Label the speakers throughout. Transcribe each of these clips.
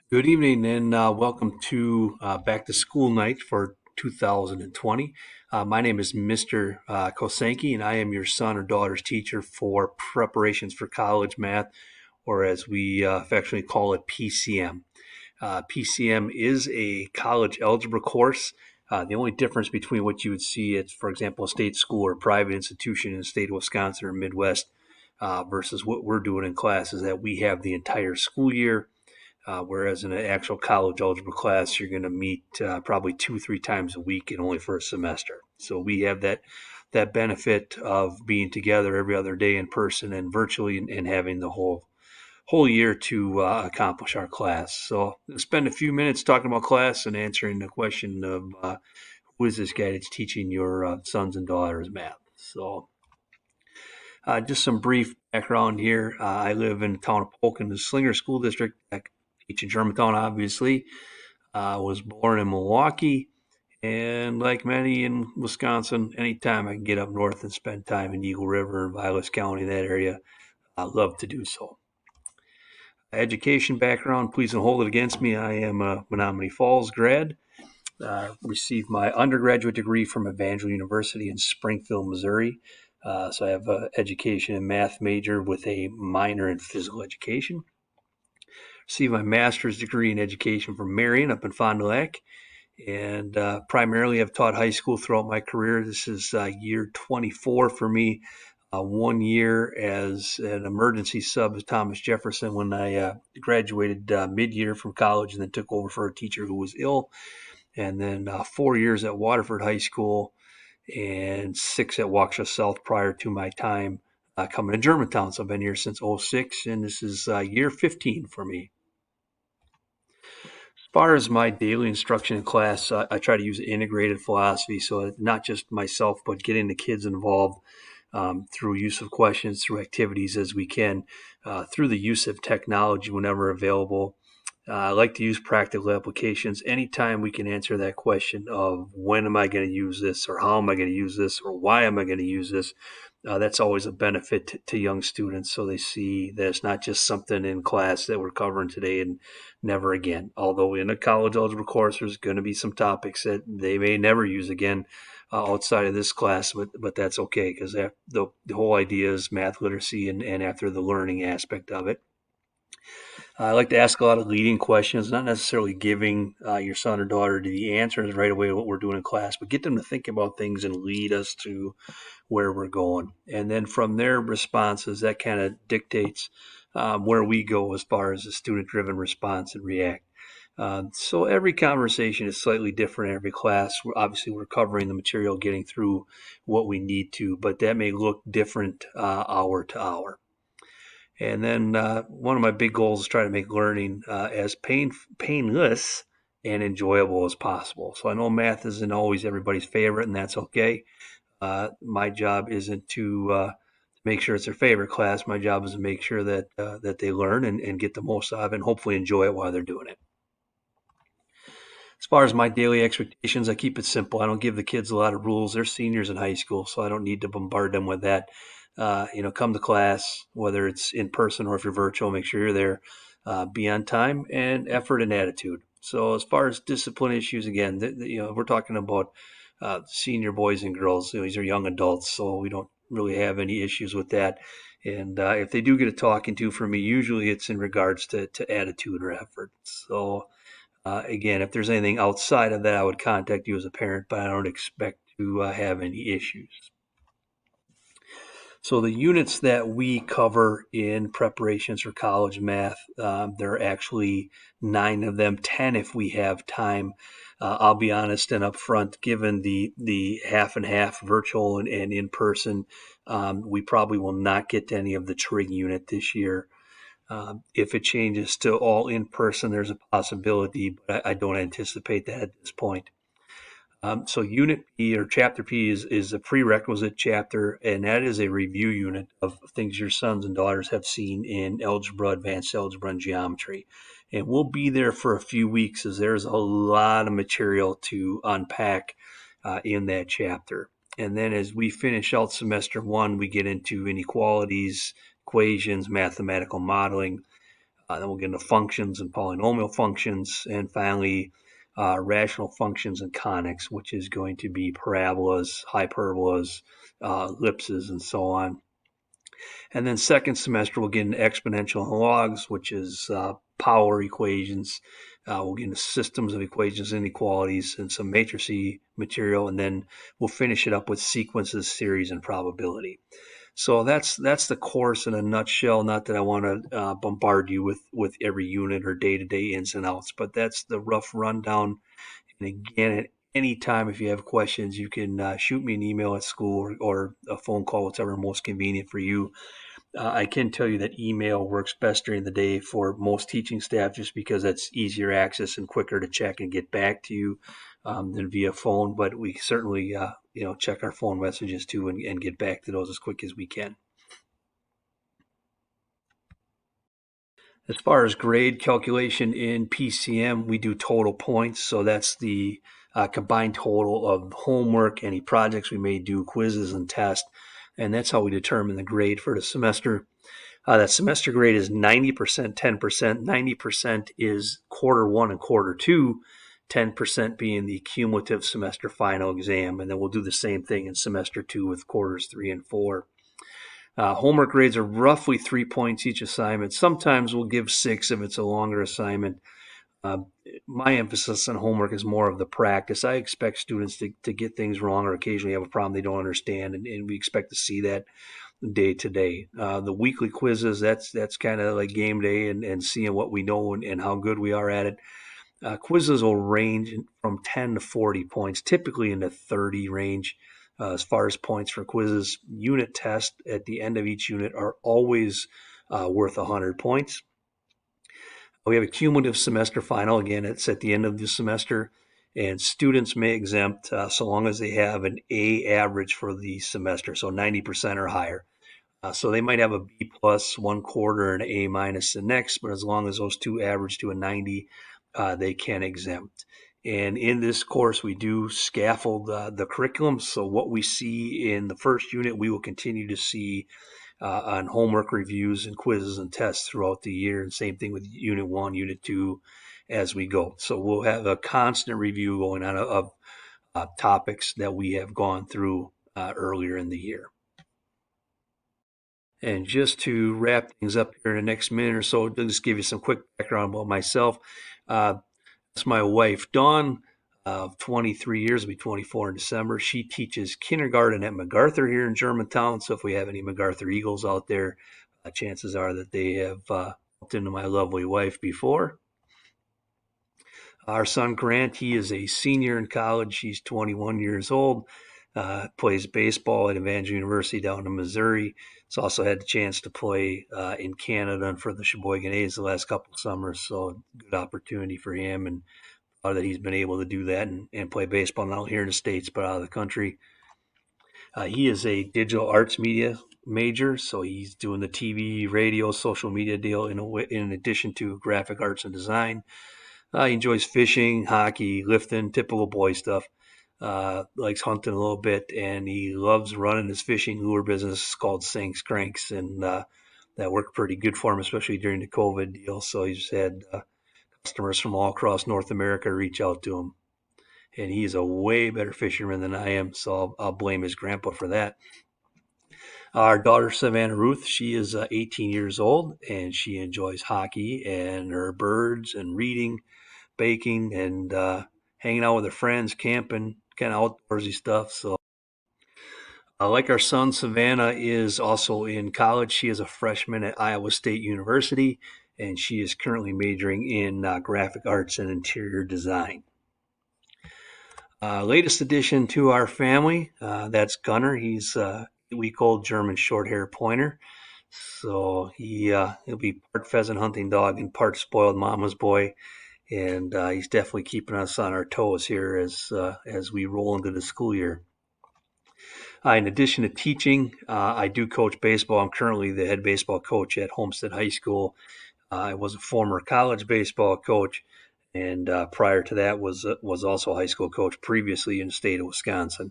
Speaker 1: Good evening and welcome to Back to School Night for 2020. My name is Mr. Kosanki, and I am your son or daughter's teacher for preparations for college math, or as we affectionately call it, PCM. PCM is a college algebra course. The only difference between what you would see at, for example, a state school or private institution in the state of Wisconsin or Midwest versus what we're doing in class is that we have the entire school year. Whereas in an actual college algebra class, you're going to meet probably 2, 3 times a week and only for a semester. So we have that benefit of being together every other day in person and virtually, and having the whole year to accomplish our class. So I'll spend a few minutes talking about class and answering the question of who is this guy that's teaching your sons and daughters math. So just some brief background here. I live in the town of Polk in the Slinger School District. I teach in Germantown, obviously. I was born in Milwaukee, and like many in Wisconsin, anytime I can get up north and spend time in Eagle River and Vilas County, that area, I love to do so. Education background, please don't hold it against me. I am a Menominee Falls grad. Received my undergraduate degree from Evangel University in Springfield, Missouri. So I have an education and math major with a minor in physical education. Received my master's degree in education from Marion up in Fond du Lac, and primarily I've taught high school throughout my career. This is year 24 for me. 1 year as an emergency sub at Thomas Jefferson when I graduated mid-year from college and then took over for a teacher who was ill. And then 4 years at Waterford High School and 6 at Waukesha South prior to my time coming to Germantown. So I've been here since '06, and this is year 15 for me. As far as my daily instruction in class, I try to use integrated philosophy. So not just myself, but getting the kids involved through use of questions, through activities as we can, through the use of technology whenever available. I like to use practical applications anytime we can answer that question of when am I going to use this, or how am I going to use this, or why am I going to use this. That's always a benefit to young students, so they see that it's not just something in class that we're covering today and never again. Although in a college algebra course, there's going to be some topics that they may never use again outside of this class, but that's okay because the whole idea is math literacy and after the learning aspect of it. I like to ask a lot of leading questions, not necessarily giving your son or daughter the answers right away what we're doing in class, but get them to think about things and lead us to where we're going. And then from their responses, that kind of dictates where we go as far as a student-driven response and react. So every conversation is slightly different in every class. Obviously, we're covering the material, getting through what we need to, but that may look different hour to hour. And then one of my big goals is try to make learning as painless and enjoyable as possible. So I know math isn't always everybody's favorite, and that's okay. My job isn't to make sure it's their favorite class. My job is to make sure that they learn and get the most out of it and hopefully enjoy it while they're doing it. As far as my daily expectations, I keep it simple. I don't give the kids a lot of rules. They're seniors in high school, so I don't need to bombard them with that. Come to class, whether it's in person or if you're virtual, make sure you're there. Be on time and effort and attitude. So as far as discipline issues, again, we're talking about senior boys and girls. These are young adults, so we don't really have any issues with that. And if they do get a talking to from me, usually it's in regards to attitude or effort. So again, if there's anything outside of that, I would contact you as a parent, but I don't expect to have any issues. So the units that we cover in preparations for college math, there are actually 9 of them, 10 if we have time. I'll be honest and upfront, given the half and half virtual and in person, we probably will not get to any of the trig unit this year. If it changes to all in person, there's a possibility, but I don't anticipate that at this point. So Unit P or Chapter P is a prerequisite chapter, and that is a review unit of things your sons and daughters have seen in algebra, advanced algebra, and geometry. And we'll be there for a few weeks as there's a lot of material to unpack in that chapter. And then as we finish out semester 1, we get into inequalities, equations, mathematical modeling. Then we'll get into functions and polynomial functions, and finally, rational functions and conics, which is going to be parabolas, hyperbolas, ellipses, and so on. And then second semester, we'll get into exponential and logs, which is power equations. We'll get into systems of equations, inequalities, and some matrice material. And then we'll finish it up with sequences, series, and probability. So that's the course in a nutshell. Not that I want to bombard you with every unit or day-to-day ins and outs, but that's the rough rundown. And again, at any time, if you have questions, you can shoot me an email at school or a phone call, whatever most convenient for you. I can tell you that email works best during the day for most teaching staff, just because that's easier access and quicker to check and get back to you than via phone. But we certainly, check our phone messages too and get back to those as quick as we can. As far as grade calculation in PCM, we do total points. So that's the combined total of homework, any projects we may do, quizzes and tests. And that's how we determine the grade for the semester. That semester grade is 90%, 10%. 90% is quarter one and quarter two, 10% being the cumulative semester final exam. And then we'll do the same thing in semester two with quarters 3 and 4. Homework grades are roughly 3 points each assignment. Sometimes we'll give 6 if it's a longer assignment. My emphasis on homework is more of the practice. I expect students to get things wrong or occasionally have a problem they don't understand, and we expect to see that day to day. The weekly quizzes, that's kind of like game day and seeing what we know and how good we are at it. Quizzes will range from 10 to 40 points, typically in the 30 range. As far as points for quizzes, unit tests at the end of each unit are always worth 100 points. We have a cumulative semester final. Again, it's at the end of the semester, and students may exempt so long as they have an A average for the semester, so 90% or higher. So they might have a B plus one quarter and an A minus the next, but as long as those two average to a 90, they can exempt. And in this course, we do scaffold the curriculum. So what we see in the first unit, we will continue to see on homework reviews and quizzes and tests throughout the year. And same thing with Unit 1, Unit 2 as we go. So we'll have a constant review going on of topics that we have gone through earlier in the year. And just to wrap things up here in the next minute or so, I'll just give you some quick background about myself. That's my wife, Dawn, of 23 years, will be 24 in December. She teaches kindergarten at MacArthur here in Germantown. So if we have any MacArthur Eagles out there, chances are that they have bumped into my lovely wife before. Our son, Grant, he is a senior in college. He's 21 years old, plays baseball at Evangel University down in Missouri. He's also had the chance to play in Canada and for the Sheboygan A's the last couple of summers. So good opportunity for him, and that he's been able to do that and play baseball not only here in the States but out of the country. He is a digital arts media major, so he's doing the TV, radio, social media deal in addition to graphic arts and design. He enjoys fishing, hockey, lifting, typical boy stuff. Likes hunting a little bit, and he loves running his fishing lure business called Sinks Cranks, and that worked pretty good for him, especially during the COVID deal. So he's had customers from all across North America reach out to him, and he's a way better fisherman than I am, so I'll blame his grandpa for that. Our daughter, Savannah Ruth, she is 18 years old, and she enjoys hockey and her birds and reading, baking, and hanging out with her friends, camping, kind of outdoorsy stuff. So, like our son, Savannah is also in college. She is a freshman at Iowa State University, and she is currently majoring in graphic arts and interior design. Latest addition to our family, that's Gunnar. He's a 8-week-old German short-haired pointer. So he'll be part pheasant hunting dog and part spoiled mama's boy. And he's definitely keeping us on our toes here as we roll into the school year. In addition to teaching, I do coach baseball. I'm currently the head baseball coach at Homestead High School. I was a former college baseball coach, and prior to that was also a high school coach previously in the state of Wisconsin.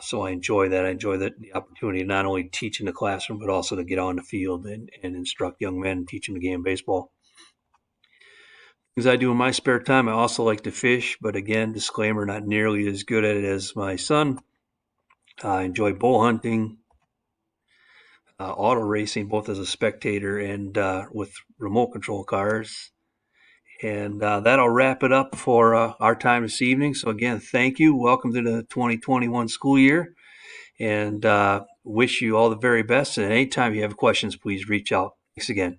Speaker 1: So I enjoy that. I enjoy the opportunity to not only teach in the classroom, but also to get on the field and instruct young men, teach them the game of baseball. Things I do in my spare time, I also like to fish, but again, disclaimer, not nearly as good at it as my son. I enjoy bull hunting, auto racing, both as a spectator and with remote control cars. And that'll wrap it up for our time this evening. So, again, thank you. Welcome to the 2021 school year. And wish you all the very best. And anytime you have questions, please reach out. Thanks again.